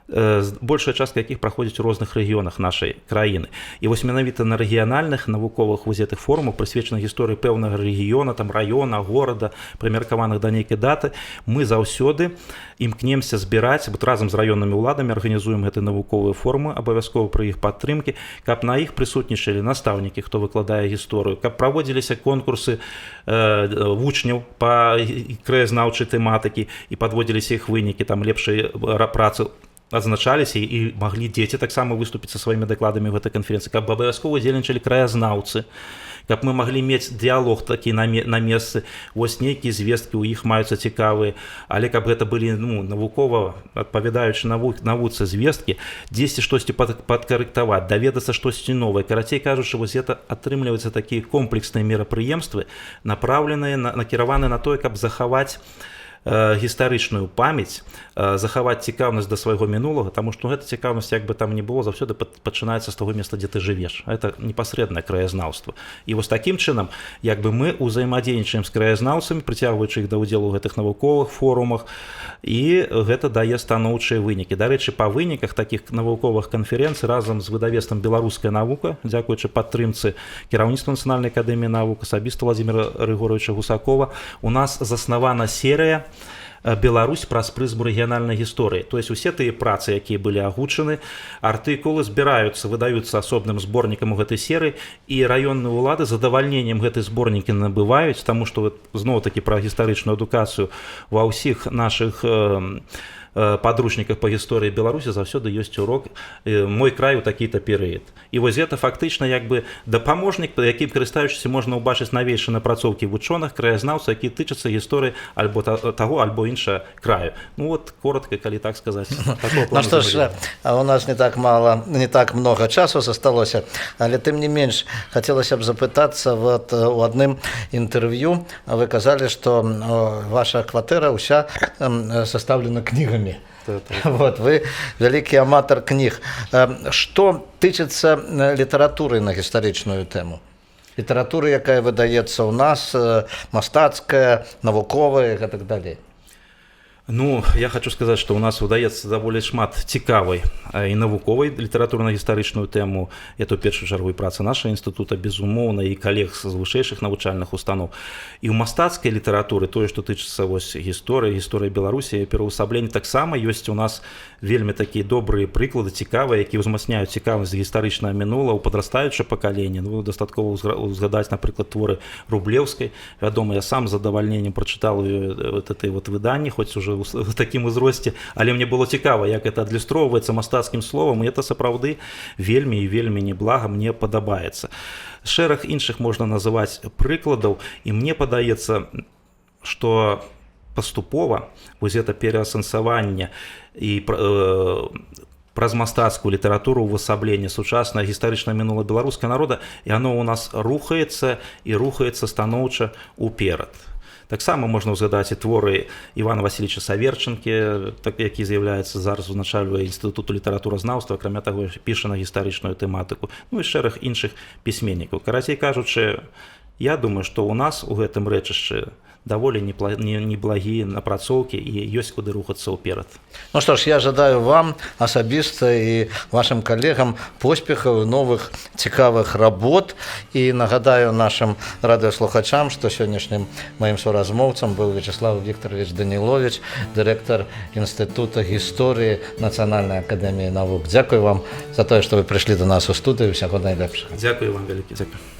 большая частка якіх праходзіць у розных рэгіёнах нашай краіны. І вось менавіта на рэгіянальных навуковых гэтых форумах, прысвечаных гісторыі пэўнага рэгіёна, там раёна, горада, прымеркаваных да нейкай даты, мы заўсёды імкнемся збіраць, разам з раённымі ўладамі арганізуем гэтыя навуковыя форумы, абавязкова пры іх падтрымкі, каб на іх прысутнічалі настаўнікі, хто выкладае гісторыю, каб праводзіліся конкурсы вучняў па краязнаўчай тэматыкі і падводзіліся іх вынікі, там лепшай працы адзначаліся, і маглі дзеці таксама выступіць са сваімі дакладамі ў гэтай канферэнцыі, каб абавязкова удзельнічалі краязнаўцы, каб мы маглі мець дыялог такі на месцы, вось нейкія звесткі ў іх маюцца цікавыя, але каб гэта былі навукова адпавядаючы навуцы звесткі, дзесьці штосьці падкарэктаваць, даведацца штосьці новае. Карацей кажучы, вось гэта атрымліваюцца такія комплексныя мерапрыемствы, направленыя, накіраваныя на тое, каб захаваць гістарычную памяць, захаваць цікаўнасць да свайго мінулага, таму што гэта цікаўнасць, як бы там ні было, заўсёды пачынаецца з таго месца, дзе ты жывеш. Гэта непасрэднае краязнаўства. І вось такім чынам, як бы мы ўзаемадзейнічаем з краязнаўцамі, прыцягваючы іх да ўдзелу ў гэтых навуковых форумах, і гэта дае станоўчыя вынікі. Дарэчы, па выніках такіх навуковых канферэнцый разам з выдавецтвам «Беларуская навука», дзякуючы падтрымцы кіраўніцтва Нацыянальнай акадэміі навук, асабіста Владзіміра Рыгоровича Гусакова, у нас заснавана серыя Беларусь праз прызму рэгіянальнай гісторыі. То есть усе тыя працы, якія былі агучаны, артыкулы збіраюцца, выдаюцца асобным зборнікам у гэтай серыі, і раённыя ўлады з задавальненнем гэтай зборнікі набываюць, таму што зноў-такі пра гістарычную адукацыю ва ўсіх нашых падручніках па гісторыі Беларусі заўсёды ёсць урок «Мой край у такі-то перыяд». І вось гэта фактычна як бы дапаможнік, якім карыстаючыся можна ўбачыць навейшыя напрацоўкі вучоных, краязнаўцаў, якія тычацца гісторыі альбо таго, альбо іншага краю. Ну вот, коротко, калі так сказаць. Ну што ж, у нас не так много часу засталося, але тым не менш, хацелася б запытацца, вот у адным інтэрв'ю вы казалі, што ваша кватэра ўся састаўлена кнігамі. Вот, вы вялікі аматар кніг. Што тычыцца літаратуры на гістарычную тэму? Літаратуры, якая выдаецца ў нас, мастацкая, навуковая і так далей. Ну, я хочу сказаць, што ў нас выдаецца даволі шмат цікавай і навуковай літаратуры на гістарычную тэму. Это ў першую чаргу і праца нашага інстытута, безумоўна, і калег з вышэйшых навучальных устаноў. І ў мастацкай літаратуры, тое, што тычыцца вось гісторыі пераўвасабленні, таксама ёсць у нас вельмі такія добрыя прыклады, цікавыя, якія ўзмацняюць цікавасць гістарычнага мінула ў падрастаючае пакаленне. Ну, дастаткова узгадаць, напрыклад, творы Рублеўскай. Вядома, я сам з задавальненнем прачытаў вот выданні, хоць ужо ў такім узросце, але мне было цікава, як это адлюстроўваецца мастацкім словам, і это сапраўды вельмі і вельмі неблага мне падабаецца. Шэраг іншых можна называць прыкладаў, і мне падаецца, што паступова вось гэта пераасэнсаванне і праз мастацкую літаратуру ўвасаблення сучаснага гістарычнага мінула беларускага народа, і оно у нас рухаецца і рухаецца станоўча ўперад. Таксама можна ўзгадаць і творы Івана Васильевича Саверчанкі, які з'яўляецца зараз узначальвае інстытуту літаратуразнаўства, акрамя таго, піша на гістарычную тэматыку, ну і шэраг іншых пісьменнікаў. Карацей кажучы, я думаю, што ў нас у гэтым рэчышчы даволі неблагія напрацоўкі і ёсць куды рухацца ўперад. Ну што ж, я жадаю вам асабіста і вашым калегам поспехаў, новых цікавых работ, і нагадаю нашым радыёслухачам, што сённяшнім маім суразмоўцам быў Вячеслав Викторович Данілович, дырэктар Інстытута гісторыі Нацыянальнай акадэміі навук. Дзякуй вам за тое, што вы прыйшлі да нас у студыю. Усяго найлепшага. Дзякуй вам вялікі. Дзякуй.